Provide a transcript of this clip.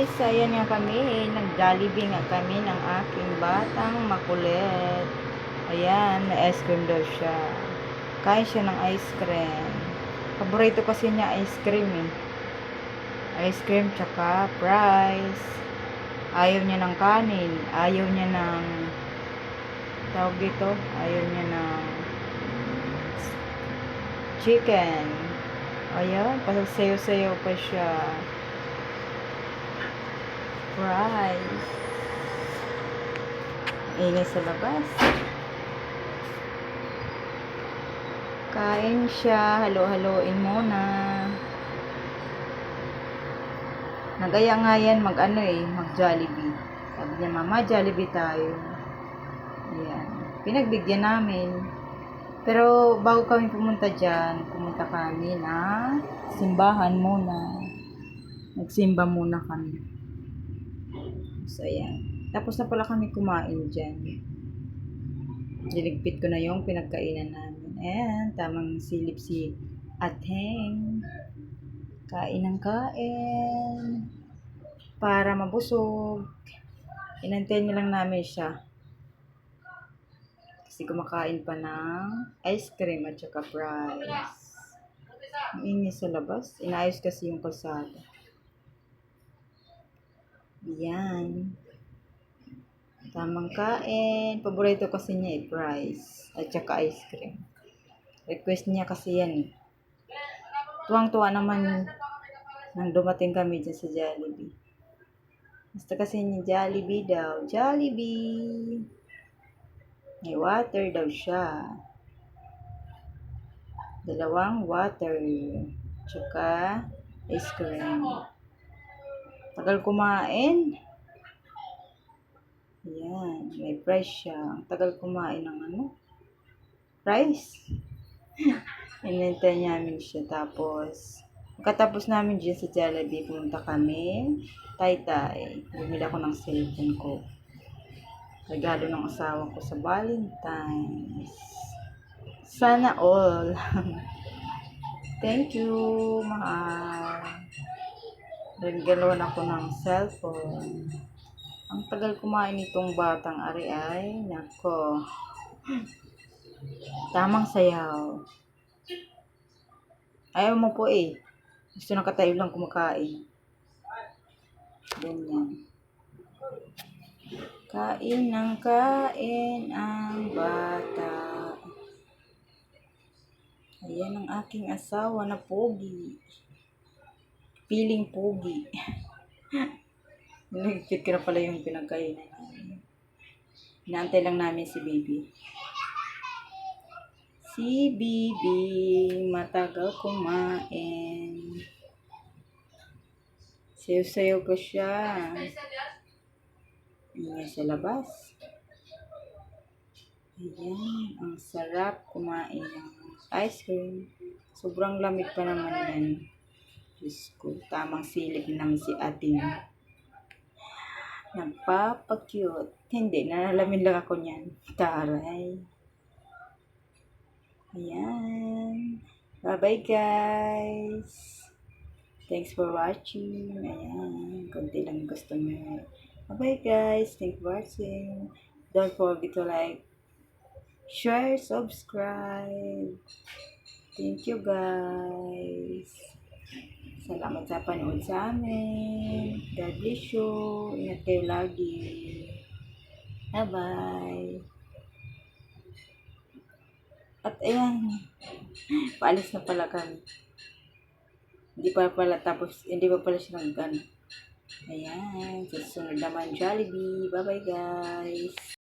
guys, ayan nga kami, nag-Jollibee nga kami ng aking batang makulit. Ayan, may ice cream daw siya. Kain siya ng ice cream. Paborito kasi niya ice cream eh. Ice cream tsaka fries. Ayaw niya ng kanin. Ayaw niya ng tawag dito. Ayaw niya ng chicken. Ayan, pasasayo-sayo pa siya. Fries. Ingay sa labas. Kain siya. Halo-haloin muna. Nagaya nga yan mag-Jollibee. Sabi niya, Mama, Jollibee tayo. Ayan. Pinagbigyan namin. Pero bago kami pumunta dyan, pumunta kami na simbahan muna. Nagsimba muna kami. So, ayan. Tapos na pala kami kumain dyan. Niligpit ko na yung pinagkainan namin. Ayan, tamang silip si Atheng. Kain ng kain. Para mabusog. Inantayin niya lang namin siya. Kasi kumakain pa ng ice cream at saka fries. Ang ingay sa labas. Inayos kasi yung kalsada. Yan. Tamang kain. Paborito kasi niya fries at saka ice cream. Request niya kasi yan. Tuwang-tuwa naman nang dumating kami dyan sa Jollibee. Basta kasi niya Jollibee daw. Jollibee! May water daw siya. 2 water. Tsaka ice cream. Tagal kumain. Ayan. May fries siya. Tagal kumain ng fries. Inintay namin siya. Tapos, pagkatapos namin dyan sa Jollibee, pumunta kami Taytay. Bumili ako ng cellphone ko. Regalo ng asawa ko sa Valentine's. Sana all. Thank you, mahal. Regaloan ako ng cellphone. Ang tagal kumain itong batang ari ay, nako. Tamang sayaw. Ayaw mo po eh. Gusto na katayo lang kumakain. Ganyan. Kain ng kain ang bata. Ayan ang aking asawa na pogi. Piling pogi. Nagkit ka na pala yung pinagkainan namin. Inaantay lang namin si Baby. Si Baby, matagal kumain. Sayo-sayo ko siya. Ingay sa labas. Ayan, ang sarap kumain ng ice cream. Sobrang lamig pa naman yan. Diyos ko, tamang silip naman si ating. Nagpapa-cute. Hindi, nalalamin lang ako niyan. Taray. Ayan. Bye-bye guys. Thanks for watching. Ayan, konti lang gusto mo. Bye-bye guys. Thanks for watching. Don't forget to like, share, subscribe. Thank you guys. Salamat sa panood sa amin. God bless you. Ingat kayo lagi. Bye-bye. At ayan, paalis na pala kami. Hindi pa pala siya nagano. Ayan, susunod naman Jollibee. Bye-bye guys.